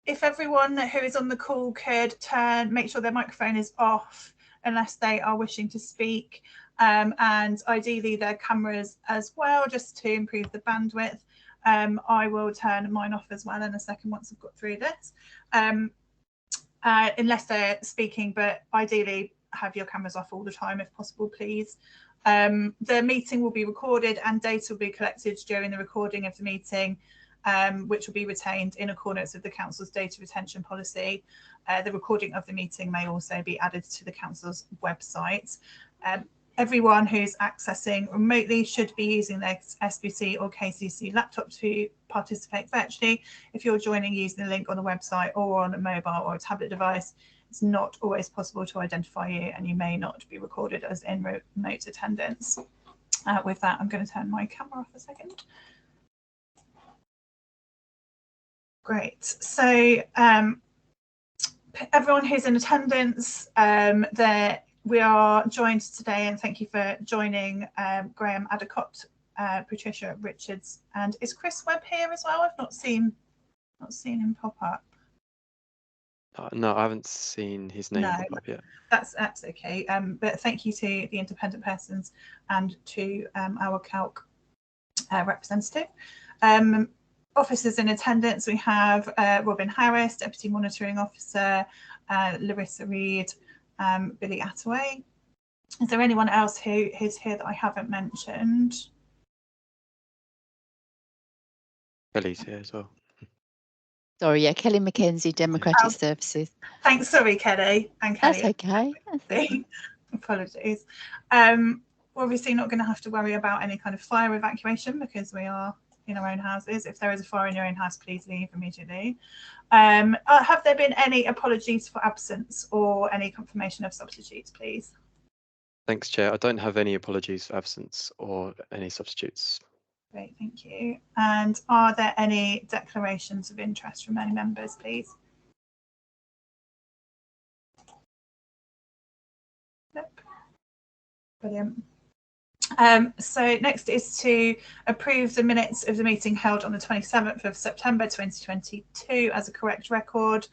If everyone who is on the call could make sure their microphone is off unless they are wishing to speak, and ideally their cameras as well, just to improve the bandwidth. I will turn mine off as well in a second once I've got through this, unless they're speaking, but ideally have your cameras off all the time if possible, please. The meeting will be recorded and data will be collected during the recording of the meeting, which will be retained in accordance with the Council's data retention policy. The recording of the meeting may also be added to the Council's website. Everyone who's accessing remotely should be using their SBC or KCC laptop to participate virtually. If you're joining using the link on the website or on a mobile or a tablet device, it's not always possible to identify you and you may not be recorded as in remote attendance. With that, I'm going to turn my camera off a second. Great. So everyone who's in attendance, we are joined today, and thank you for joining, Graham Adicott, Patricia Richards, and is Chris Webb here as well? I've not seen him pop up. No, I haven't seen his name pop up yet. That's okay. But thank you to the independent persons and to our Calc representative. Officers in attendance, we have Robin Harris, Deputy Monitoring Officer, Larissa Reid, Billy Attaway. Is there anyone else who is here that I haven't mentioned? Kelly's here as well. Sorry, yeah, Kelly McKenzie, Democratic Services. Thanks, sorry, Kelly. And Kelly. That's okay. Apologies. We're obviously not going to have to worry about any kind of fire evacuation because we are in our own houses. If there is a fire in your own house, please leave immediately. Have there been any apologies for absence or any confirmation of substitutes, please? Thanks, Chair. I don't have any apologies for absence or any substitutes. Great, thank you. And are there any declarations of interest from any members, please? Nope. Brilliant. So next is to approve the minutes of the meeting held on the 27th of September 2022 as a correct record.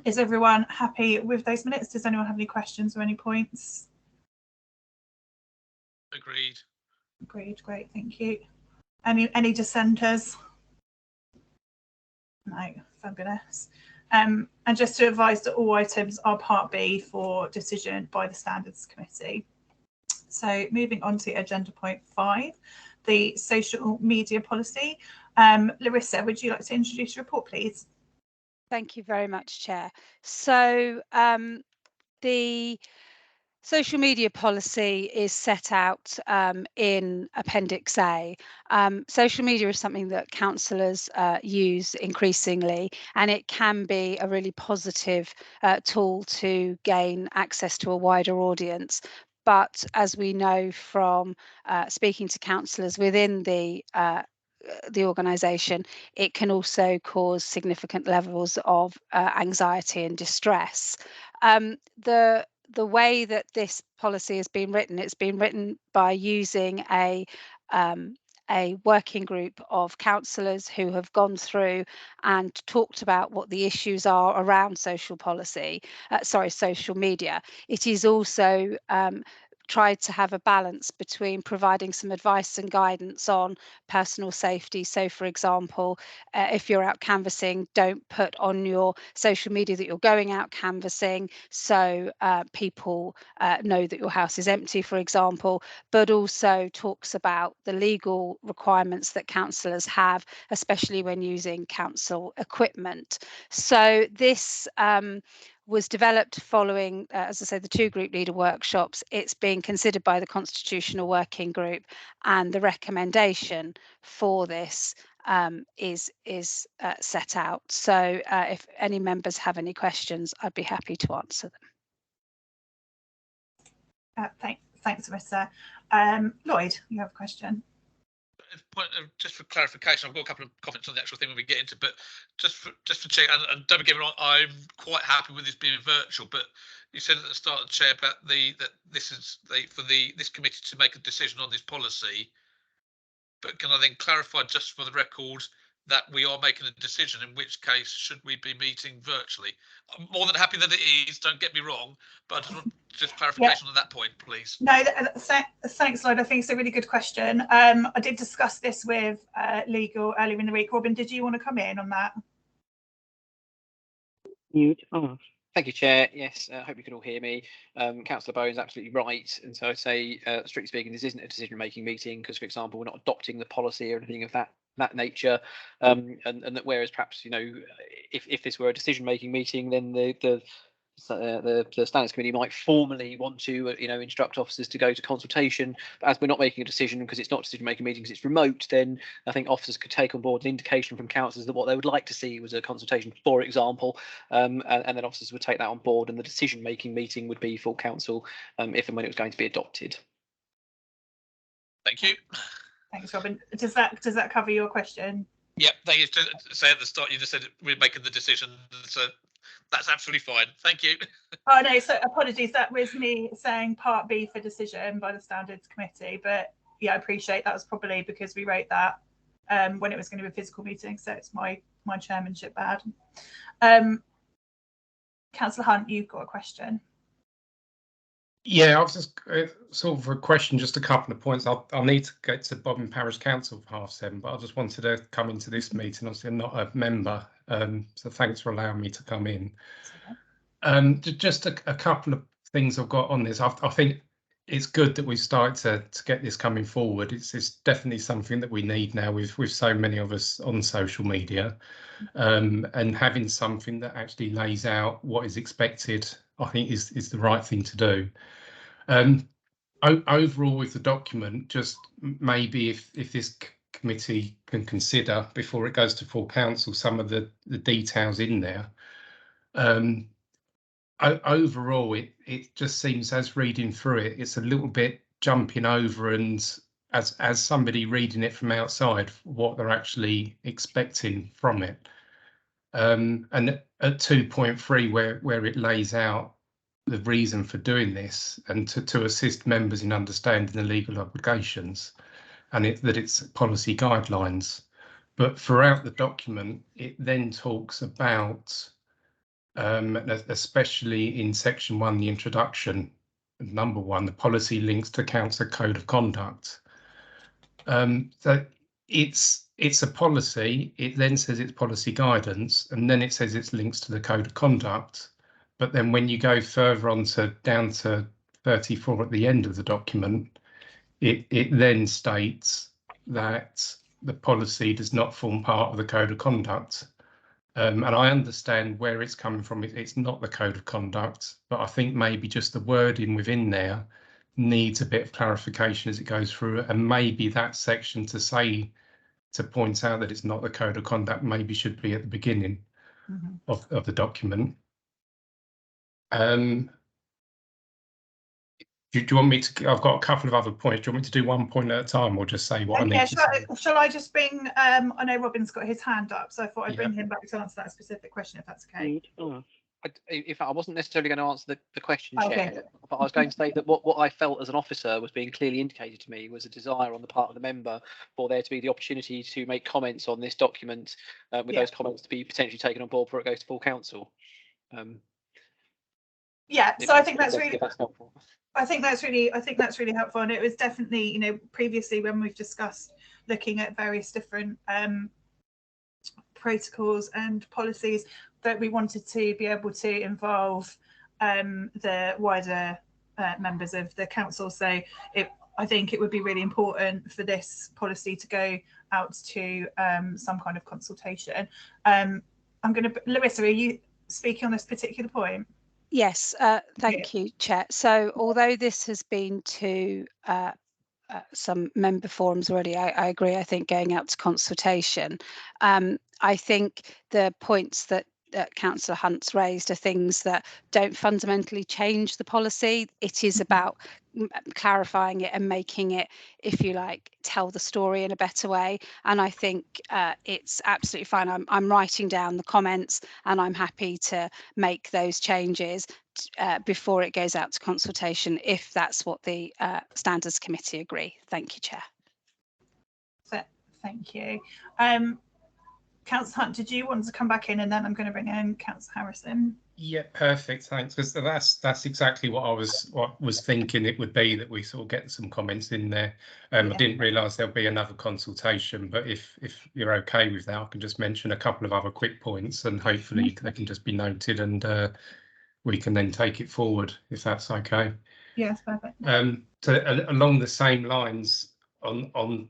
Is everyone happy with those minutes? Does anyone have any questions or any points? Agreed. Agreed, great, thank you. Any dissenters? No, fabulous. And just to advise that all items are Part B for decision by the Standards Committee. So moving on to agenda point 5, the social media policy. Larissa, would you like to introduce your report, please? Thank you very much, Chair. So the social media policy is set out in Appendix A. Social media is something that councillors use increasingly, and it can be a really positive tool to gain access to a wider audience. But as we know from speaking to councillors within the organisation, it can also cause significant levels of anxiety and distress. The way that this policy has been written, it's been written by using a working group of councillors who have gone through and talked about what the issues are around social media. It is also tried to have a balance between providing some advice and guidance on personal safety. So, for example, if you're out canvassing, don't put on your social media that you're going out canvassing, so people know that your house is empty, for example, but also talks about the legal requirements that councillors have, especially when using council equipment. So this was developed following, as I say, the 2 group leader workshops. It's being considered by the Constitutional Working Group, and the recommendation for this is set out. So if any members have any questions, I'd be happy to answer them. Thanks, Larissa. Lloyd, you have a question? Just for clarification, I've got a couple of comments on the actual thing when we get into, but just for check, and don't get me wrong, I'm quite happy with this being virtual. But you said at the start of the chair about this committee to make a decision on this policy. But can I then clarify, just for the record, that we are making a decision, in which case should we be meeting virtually? I'm more than happy that it is, don't get me wrong, but I just want just clarification on that point, please. No, thanks, Lloyd. I think it's a really good question. I did discuss this with legal earlier in the week. Robin, did you want to come in on that? Thank you, Chair. Yes, I hope you can all hear me. Councillor Bowen is absolutely right. And so I'd say, strictly speaking, this isn't a decision-making meeting because, for example, we're not adopting the policy or anything of that nature. And that whereas perhaps, you know, if this were a decision-making meeting, then the Standards Committee might formally want to, you know, instruct officers to go to consultation. But as we're not making a decision because it's not a decision-making meeting because it's remote, then I think officers could take on board an indication from councillors that what they would like to see was a consultation, for example, and then officers would take that on board, and the decision-making meeting would be full council if and when it was going to be adopted. Thank you. Thanks, Robin. Does that cover your question? Yeah, thank you. Just say at the start, you just said we're making the decision, so that's absolutely fine. Thank you. Oh no, so apologies. That was me saying Part B for decision by the Standards Committee, but yeah, I appreciate that was probably because we wrote that when it was going to be a physical meeting, so it's my chairmanship bad. Councillor Hunt, you've got a question. Yeah, I was just sort of a question, just a couple of points. I'll need to get to Bodmin Parish Council for 7:30, but I just wanted to come into this meeting. Obviously, I'm not a member, so thanks for allowing me to come in. Just a couple of things I've got on this. I think it's good that we started to get this coming forward. It's definitely something that we need now with so many of us on social media, and having something that actually lays out what is expected, I think is the right thing to do. Overall, with the document, just maybe if this committee can consider before it goes to full council some of the details in there. Overall, it just seems, as reading through it, it's a little bit jumping over, and as somebody reading it from outside, what they're actually expecting from it. And at 2.3, where it lays out the reason for doing this and to assist members in understanding the legal obligations, and that it's policy guidelines. But throughout the document, it then talks about, especially in section 1, the introduction, number 1, the policy links to council code of conduct. So it's a policy. It then says it's policy guidance, and then it says it's links to the code of conduct. But then when you go further on down to 34 at the end of the document, it then states that the policy does not form part of the code of conduct. And I understand where it's coming from. It's not the code of conduct, but I think maybe just the wording within there needs a bit of clarification as it goes through, and maybe that section to point out that it's not the code of conduct maybe should be at the beginning of the document. Do you want me to? I've got a couple of other points. Do you want me to do one point at a time, or just say what I need to say? Shall I just bring? I know Robin's got his hand up, so I thought I'd bring him back to answer that specific question, if that's okay. I wasn't necessarily going to answer the question, Okay. Chair, but I was going to say that what I felt as an officer was being clearly indicated to me was a desire on the part of the member for there to be the opportunity to make comments on this document, with those comments to be potentially taken on board before it goes to full council. Yeah, so I think that's really. If that's helpful. I think that's really helpful, and it was definitely, you know, previously when we've discussed looking at various different protocols and policies, that we wanted to be able to involve the wider members of the council. So I think it would be really important for this policy to go out to some kind of consultation. Larissa, are you speaking on this particular point? Yes, thank you, Chair. So although this has been to some member forums already, I agree, I think going out to consultation. I think the points that Councillor Hunt's raised are things that don't fundamentally change the policy. It is about clarifying it and making it, if you like, tell the story in a better way. And I think it's absolutely fine. I'm writing down the comments, and I'm happy to make those changes before it goes out to consultation, if that's what the Standards Committee agree. Thank you, Chair. Thank you. Councillor Hunt, did you want to come back in, and then I'm going to bring in Councillor Harrison? Yeah, perfect. Thanks. Because that's exactly what I was thinking it would be, that we sort of get some comments in there. I didn't realise there'll be another consultation, but if you're okay with that, I can just mention a couple of other quick points, and hopefully they can just be noted, and we can then take it forward if that's okay. Yes, perfect. So along the same lines, on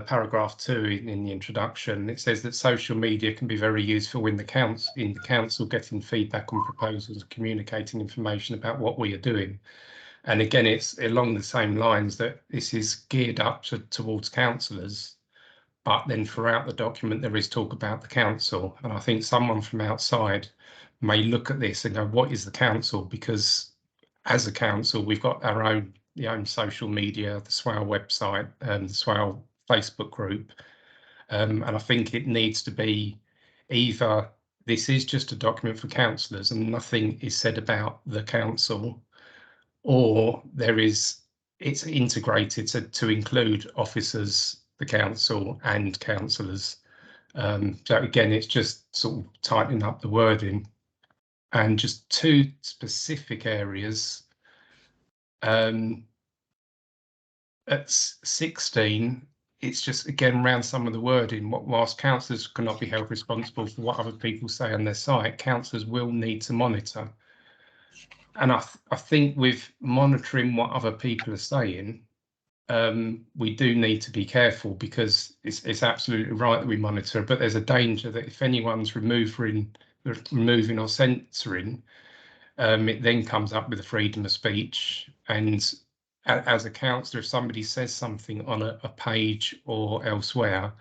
paragraph 2 in the introduction, it says that social media can be very useful in the council getting feedback on proposals and communicating information about what we are doing. And again, it's along the same lines that this is geared up towards councillors, but then throughout the document there is talk about the council, and I think someone from outside may look at this and go, what is the council? Because as a council we've got our own social media, the Swale website, the Swale Facebook group, and I think it needs to be either this is just a document for councillors and nothing is said about the council, or it's integrated to include officers, the council and councillors. So again, it's just sort of tightening up the wording. And just 2 specific areas. At 16, it's just again around some of the wording. Whilst councillors cannot be held responsible for what other people say on their site, councillors will need to monitor. And I think with monitoring what other people are saying, we do need to be careful, because it's absolutely right that we monitor, but there's a danger that if anyone's removing or censoring, it then comes up with the freedom of speech. And as a councillor, if somebody says something on a page or elsewhere,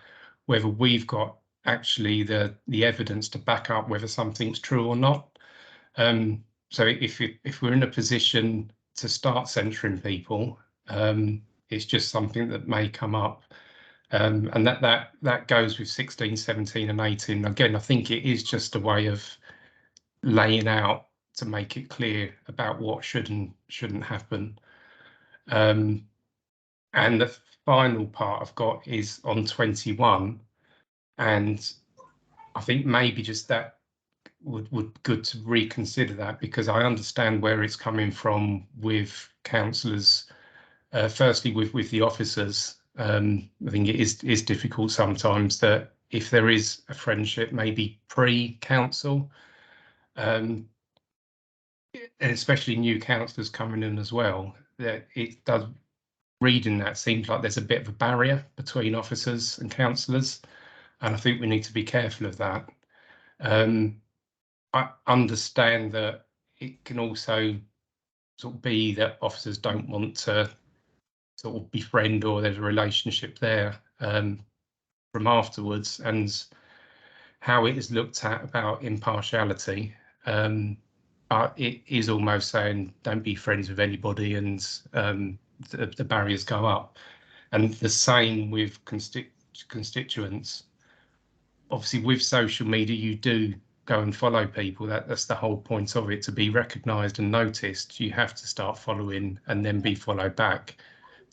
whether we've got actually the evidence to back up whether something's true or not. So if we're in a position to start censoring people, it's just something that may come up. And that goes with 16, 17 and 18. Again, I think it is just a way of laying out to make it clear about what should and shouldn't happen. And the final part I've got is on 21, and I think maybe just that would good to reconsider that, because I understand where it's coming from with councillors. Firstly, with the officers, I think it is difficult sometimes that if there is a friendship, maybe pre-council, and especially new councillors coming in as well, that it does, reading that seems like there's a bit of a barrier between officers and councillors, and I think we need to be careful of that. I understand that it can also sort of be that officers don't want to sort of befriend, or there's a relationship there from afterwards, and how it is looked at about impartiality. But it is almost saying don't be friends with anybody, and the barriers go up. And the same with constituents. Obviously, with social media, you do go and follow people. That's the whole point of it, to be recognised and noticed. You have to start following and then be followed back.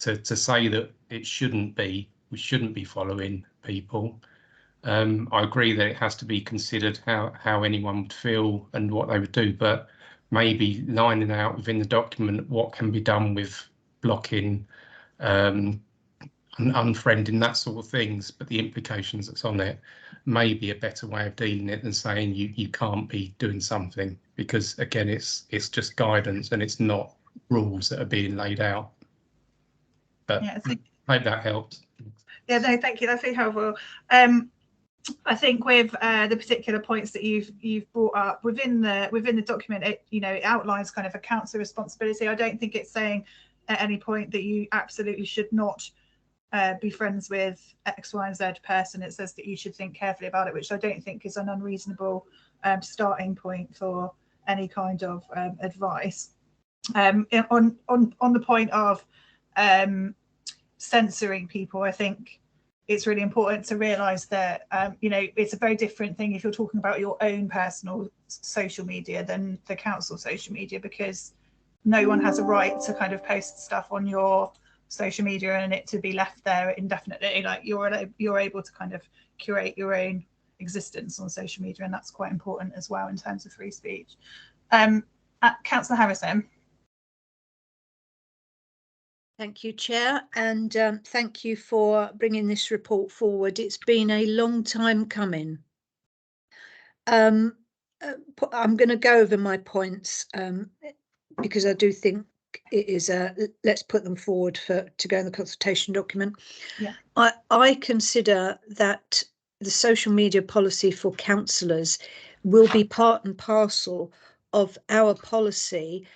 To say that we shouldn't be following people. I agree that it has to be considered how anyone would feel and what they would do, but maybe lining out within the document what can be done with blocking and unfriending, that sort of things, but the implications that's on it may be a better way of dealing it than saying you can't be doing something, because again it's just guidance and it's not rules that are being laid out. But yeah, I hope that helps. Yeah, no, thank you. That's really helpful. I think with the particular points that you've brought up within the document, it outlines kind of a council responsibility. I don't think it's saying at any point that you absolutely should not be friends with X, Y, and Z person. It says that you should think carefully about it, which I don't think is an unreasonable starting point for any kind of advice. On the point of censoring people, I think it's really important to realise that it's a very different thing if you're talking about your own personal social media than the council social media, because no one has a right to kind of post stuff on your social media and it to be left there indefinitely. Like you're able to kind of curate your own existence on social media, and that's quite important as well in terms of free speech. Councillor Harrison. Thank you, Chair, and thank you for bringing this report forward. It's been a long time coming. I'm going to go over my points because I do think it is let's put them forward to go in the consultation document. Yeah. I consider that the social media policy for councillors will be part and parcel of our policy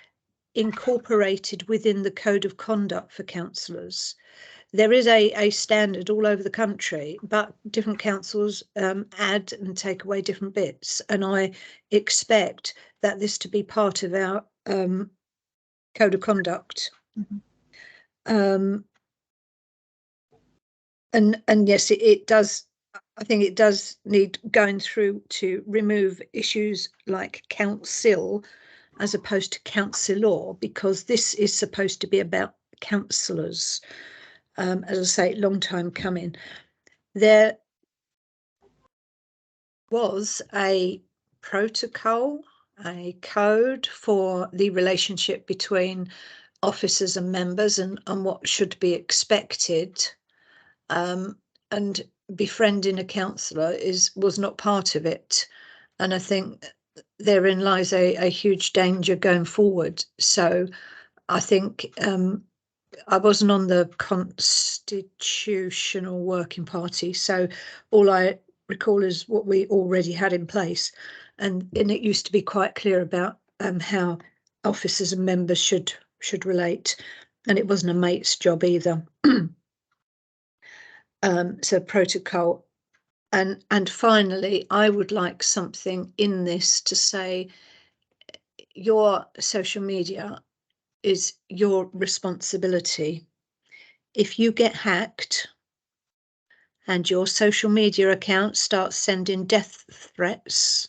incorporated within the code of conduct for councillors. There is a standard all over the country, but different councils add and take away different bits. And I expect that this to be part of our code of conduct. Mm-hmm. And yes, it does. I think it does need going through to remove issues like council as opposed to councillor, because this is supposed to be about councillors. As I say, long time coming. There was a protocol, a code for the relationship between officers and members and what should be expected. And befriending a councillor was not part of it. And I think therein lies a huge danger going forward. So I think I wasn't on the Constitutional Working Party, so all I recall is what we already had in place, and it used to be quite clear about how officers and members should relate, and it wasn't a mate's job either. So protocol, and finally, I would like something in this to say your social media is your responsibility. If you get hacked and your social media account starts sending death threats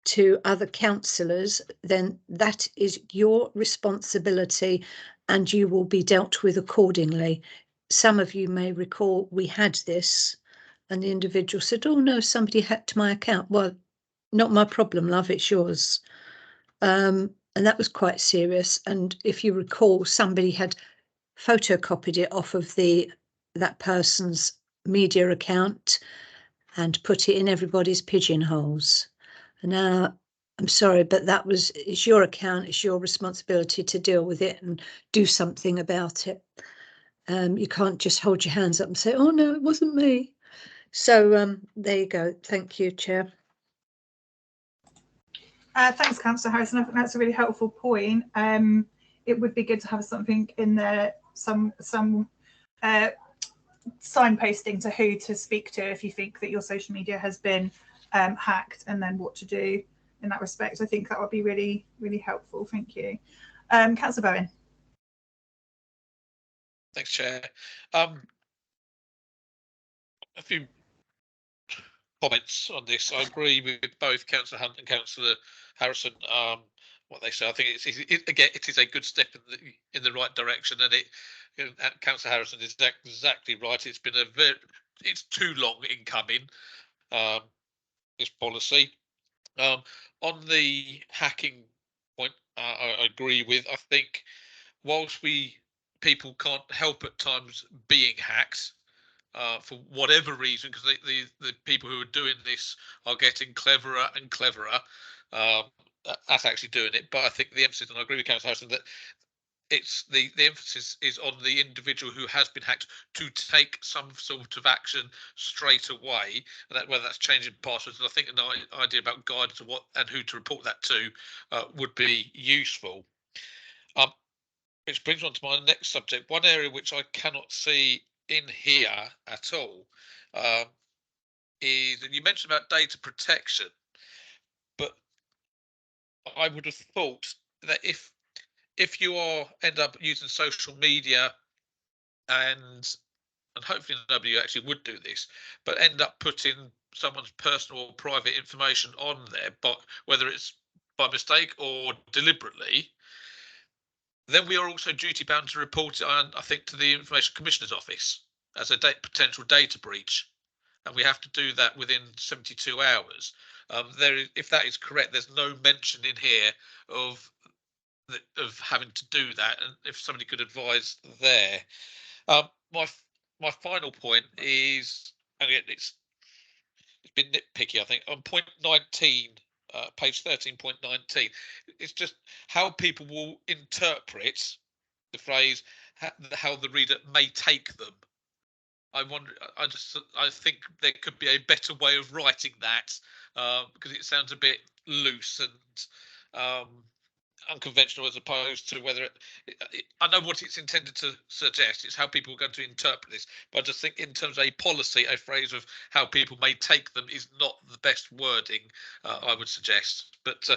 to other councillors, then that is your responsibility and you will be dealt with accordingly. Some of you may recall we had this and the individual said, oh no, somebody hacked my account. Well, not my problem, love, it's yours. And that was quite serious. And if you recall, somebody had photocopied it off of that person's media account and put it in everybody's pigeonholes. And now I'm sorry, but it's your account, it's your responsibility to deal with it and do something about it. You can't just hold your hands up and say, oh no, it wasn't me. So there you go. Thank you, Chair. Thanks, Councillor Harrison. I think that's a really helpful point. It would be good to have something in there, some signposting to who to speak to if you think that your social media has been hacked, and then what to do in that respect. I think that would be really, really helpful. Thank you. Councillor Bowen. Thanks, Chair. A few comments on this. I agree with both Councillor Hunt and Councillor Harrison. What they say, I think it is a good step in the right direction, and Councillor Harrison is exactly right. It's been it's too long in coming. This policy. On the hacking point, I agree with. I think whilst people can't help at times being hacked. For whatever reason, because the people who are doing this are getting cleverer and cleverer at actually doing it. But I think the emphasis, and I agree with Councillor Harrison, that it's the emphasis is on the individual who has been hacked to take some sort of action straight away, and whether that's changing passwords. And I think an idea about guidance of what and who to report that to would be useful. Which brings on to my next subject. One area which I cannot see in here at all is, and you mentioned about data protection, but I would have thought that if you end up using social media and hopefully nobody actually would do this, but end up putting someone's personal or private information on there, but whether it's by mistake or deliberately, Then we are also duty bound to report it, I think, to the Information Commissioner's Office as a potential data breach, and we have to do that within 72 hours. If that is correct, there's no mention in here of having to do that, and if somebody could advise there. My final point is, and it's been nitpicky, I think, on point 19, page 13.19, it's just how people will interpret the phrase how the reader may take them. I wonder, I think there could be a better way of writing that, because it sounds a bit loose and unconventional, as opposed to whether I know what it's intended to suggest. It's how people are going to interpret this, but I just think in terms of a policy, a phrase of how people may take them is not the best wording, I would suggest. But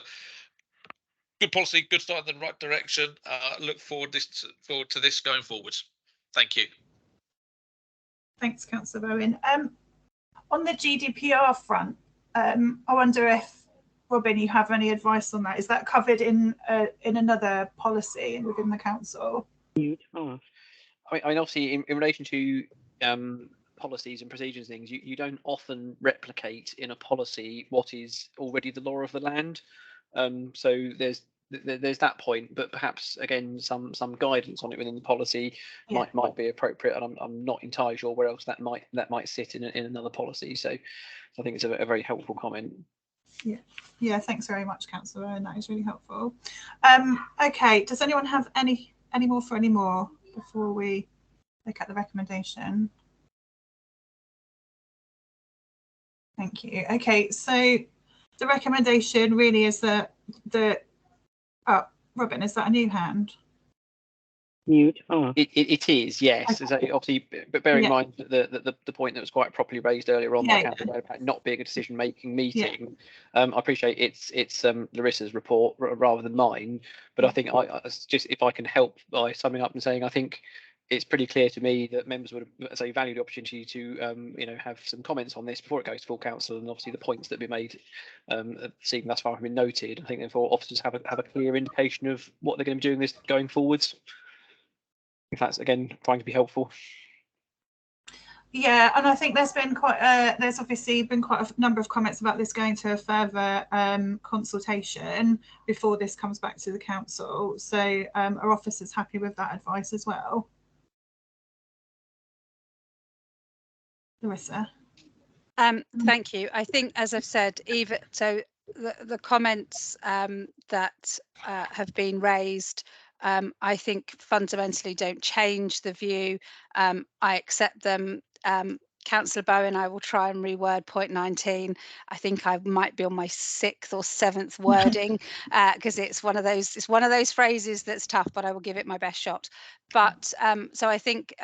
good policy, good start in the right direction. Look forward to this going forwards. Thank you. Thanks, Councillor Bowen. On the GDPR front, I wonder if, Robin, you have any advice on that? Is that covered in another policy within the council? I mean, obviously, in relation to policies and procedures and things, you don't often replicate in a policy what is already the law of the land. So there's that point, but perhaps again some guidance on it within the policy might be appropriate, and I'm not entirely sure where else that might sit in another policy. So I think it's a very helpful comment. Yeah, thanks very much, Councillor Owen. That is really helpful. Okay, does anyone have any more before we look at the recommendation? Thank you. Okay, so the recommendation really is that Robin, is that a new hand? Mute. It is, yes. Okay. Obviously, but bearing in mind the point that was quite properly raised earlier on by Councillor about not being a decision-making meeting. I appreciate it's Larissa's report rather than mine, but I think I just, if I can help by summing up and saying, I think it's pretty clear to me that members would say value the opportunity to have some comments on this before it goes to full council, and obviously the points that have been made seen thus far have been noted. I think therefore officers have a clear indication of what they're going to be doing this going forwards. If that's again trying to be helpful. Yeah, and I think there's obviously been quite a number of comments about this going to a further consultation before this comes back to the council. So are officers happy with that advice as well? Larissa. Thank you. I think, as I've said, the comments that have been raised, I think fundamentally don't change the view. I accept them. Councillor Bowen, I will try and reword point 19. I think I might be on my 6th or 7th wording because it's one of those phrases that's tough, but I will give it my best shot. But so I think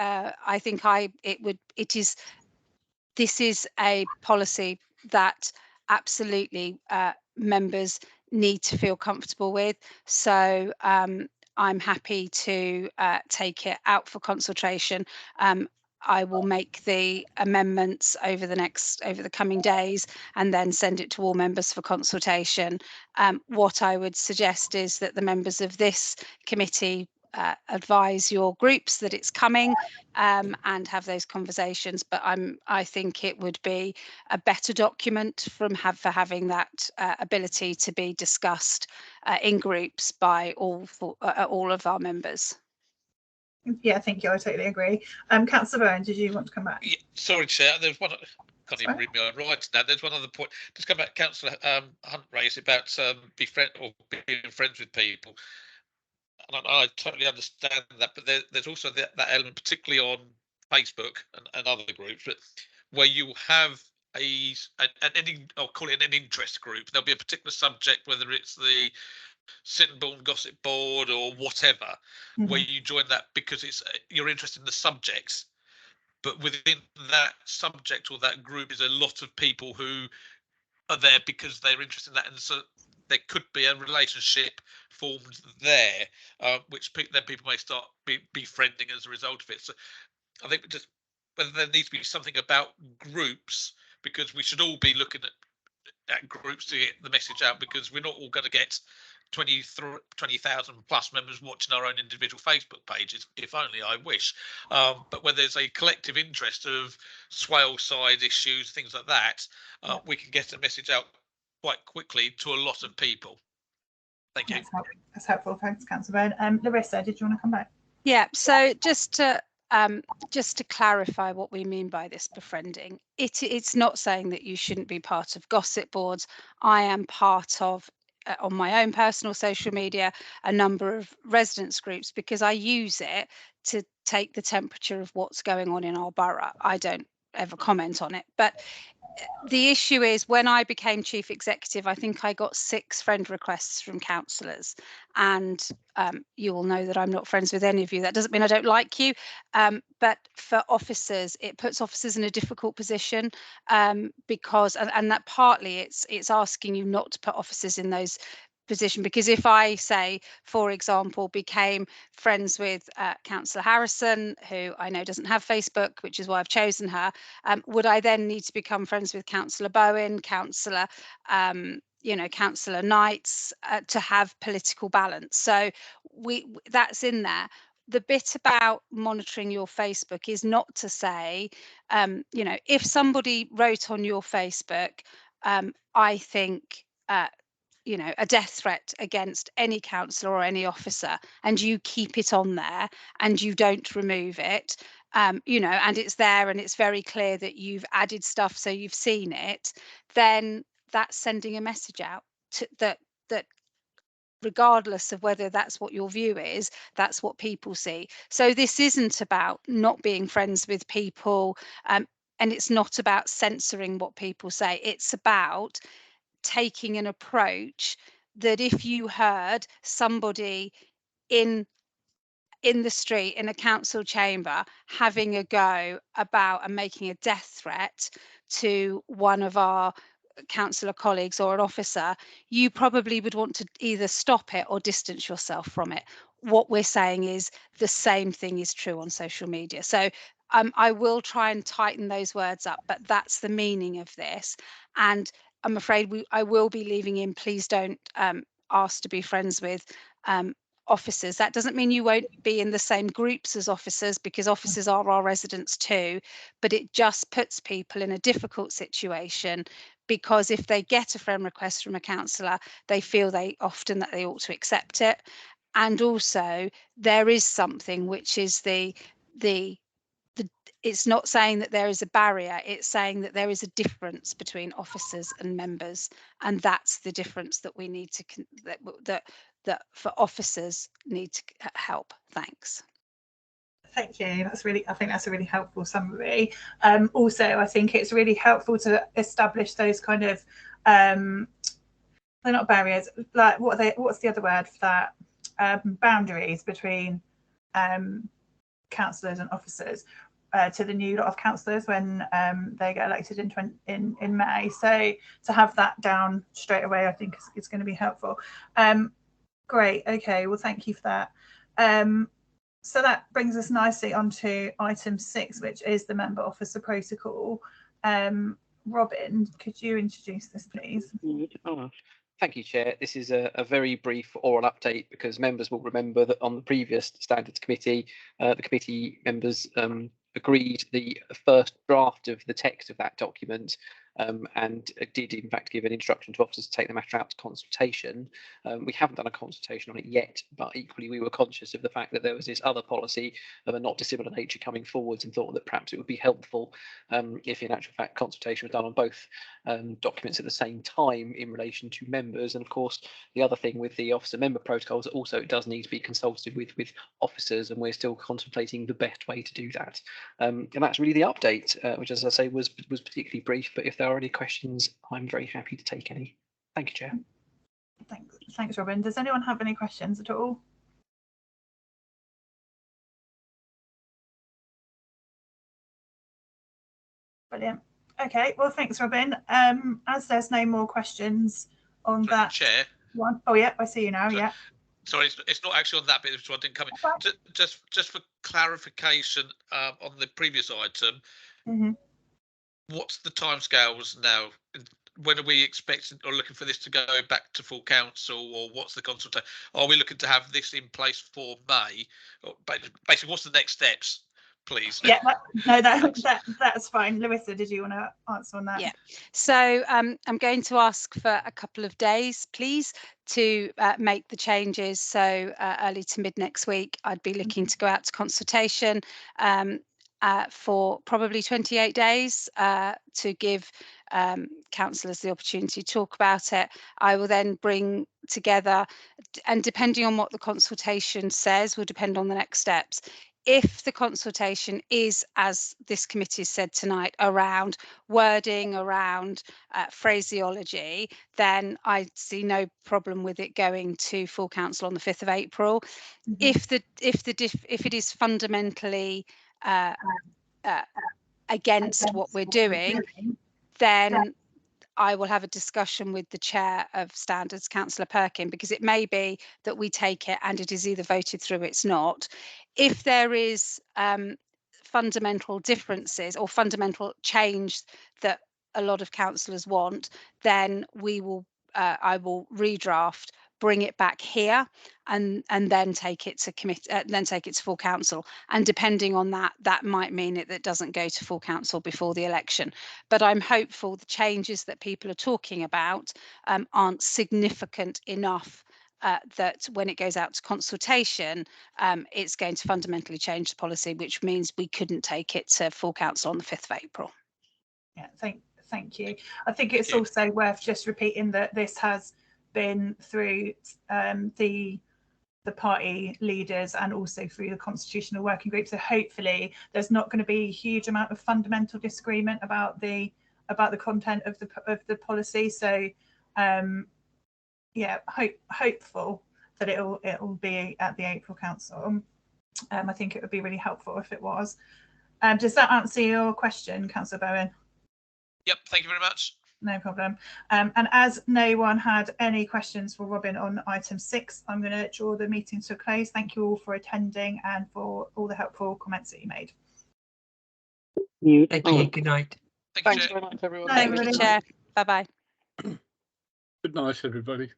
this is a policy that absolutely members need to feel comfortable with. So I'm happy to take it out for consultation. I will make the amendments over the coming days and then send it to all members for consultation. What I would suggest is that the members of this committee advise your groups that it's coming and have those conversations. But I think it would be a better document for having that ability to be discussed in groups by all of our members. Yeah, thank you. I totally agree. Councillor Bowen, did you want to come back? Yeah, sorry, Chair. There's one. Can't even read my own writing now. There's one other point. Just come back, Councillor Hunt raised about being friends with people. And I totally understand that, but there's also that element, particularly on Facebook and other groups, where you have I'll call it an interest group. There'll be a particular subject, whether it's the Sittingbourne Gossip Board or whatever, where you join that because you're interested in the subjects. But within that subject or that group is a lot of people who are there because they're interested in that, and so there could be a relationship formed there, which then people may start befriending as a result of it. So I think just whether there needs to be something about groups, because we should all be looking at groups to get the message out, because we're not all going to get 20,000 plus members watching our own individual Facebook pages, if only, I wish. But when there's a collective interest of swale side issues, things like that, we can get a message out quite quickly to a lot of people. Thank you. That's helpful. Thanks, Councillor Bone. Larissa, did you want to come back? Yeah, so just to clarify what we mean by this befriending, it's not saying that you shouldn't be part of gossip boards. I am part of, on my own personal social media, a number of residents groups because I use it to take the temperature of what's going on in our borough. I don't ever comment on it, but the issue is when I became chief executive, I think I got 6 friend requests from councillors, and you will know that I'm not friends with any of you. That doesn't mean I don't like you, but for officers, it puts officers in a difficult position because, and that partly it's asking you not to put officers in those position, because if I say, for example, became friends with Councillor Harrison, who I know doesn't have Facebook, which is why I've chosen her, would I then need to become friends with Councillor Bowen, Councillor Councillor Knights, to have political balance? So that's in there. The bit about monitoring your Facebook is not to say, if somebody wrote on your Facebook, I think a death threat against any councillor or any officer, and you keep it on there and you don't remove it, and it's there and it's very clear that you've added stuff so you've seen it, then that's sending a message out that regardless of whether that's what your view is, that's what people see. So this isn't about not being friends with people, and it's not about censoring what people say. It's about taking an approach that if you heard somebody in the street, in a council chamber, having a go about and making a death threat to one of our councillor colleagues or an officer, you probably would want to either stop it or distance yourself from it. What we're saying is the same thing is true on social media. So I will try and tighten those words up, but that's the meaning of this. And I'm afraid I will be leaving in, please don't ask to be friends with officers. That doesn't mean you won't be in the same groups as officers, because officers are our residents too, but it just puts people in a difficult situation, because if they get a friend request from a councillor, they feel often that they ought to accept it. And also there is something which is it's not saying that there is a barrier, it's saying that there is a difference between officers and members, and that's the difference that we need to that for officers need to help. Thanks. Thank you. I think that's a really helpful summary. Also, I think it's really helpful to establish those kind of they're not barriers, like what's the other word for that? Boundaries between councillors and officers to the new lot of councillors when they get elected in May. So to have that down straight away, I think is going to be helpful. Great. Okay. Well, thank you for that. So that brings us nicely onto item 6, which is the member officer protocol. Robin, could you introduce this, please? Thank you, Chair. This is a very brief oral update because members will remember that on the previous Standards Committee, the committee members agreed the first draft of the text of that document and did in fact give an instruction to officers to take the matter out to consultation. We haven't done a consultation on it yet, but equally we were conscious of the fact that there was this other policy of a not dissimilar nature coming forwards, and thought that perhaps it would be helpful if in actual fact consultation was done on both documents at the same time in relation to members. And of course the other thing with the officer member protocols, also it does need to be consulted with officers, and we're still contemplating the best way to do that. And that's really the update, which, as I say, was particularly brief, but if there are any questions, I'm very happy to take any. Thank you, Chair. Thanks, Robin. Does anyone have any questions at all? Brilliant. Okay, well, thanks, Robin. As there's no more questions on that Chair. one. Oh, yeah, I see you now. Sorry. Yeah. Sorry, it's not actually on that bit, which I didn't come in. Just for clarification on the previous item, what's the timescales now when are we expecting or looking for this to go back to full council, or what's the consultation? Are we looking to have this in place for May? Or basically, what's the next steps, please? Yeah, that's fine. Larissa, did you want to answer on that? Yeah. So I'm going to ask for a couple of days, please, to make the changes. So early to mid next week, I'd be looking to go out to consultation for probably 28 days to give councillors the opportunity to talk about it. I will then bring together, and depending on what the consultation says, will depend on the next steps. If the consultation is, as this committee has said tonight, around wording, around phraseology, then I see no problem with it going to full council on the 5th of April. If it is fundamentally against what we're doing, then I will have a discussion with the chair of standards, Councillor Perkin, because it may be that we take it and it is either voted through, it's not. If there is fundamental differences or fundamental change that a lot of councillors want, then we will I will redraft, bring it back here, and then take it to committee, then take it to full council. And depending on that, that might mean that doesn't go to full council before the election. But I'm hopeful the changes that people are talking about aren't significant enough that when it goes out to consultation, it's going to fundamentally change the policy, which means we couldn't take it to full council on the 5th of April. Yeah, thank you. I think it's also worth just repeating that this has been through the party leaders and also through the constitutional working group. So hopefully there's not going to be a huge amount of fundamental disagreement about the content of the policy. So yeah, hopeful that it'll be at the April council. I think it would be really helpful if it was. Does that answer your question, Councillor Bowen? Yep, thank you very much. No problem. And as no one had any questions for Robin on item 6, I'm going to draw the meeting to a close. Thank you all for attending and for all the helpful comments that you made. Mute. Thank you. Good night. Thanks very much, everyone. Thank you, Chair. Bye-bye. Good night, everybody.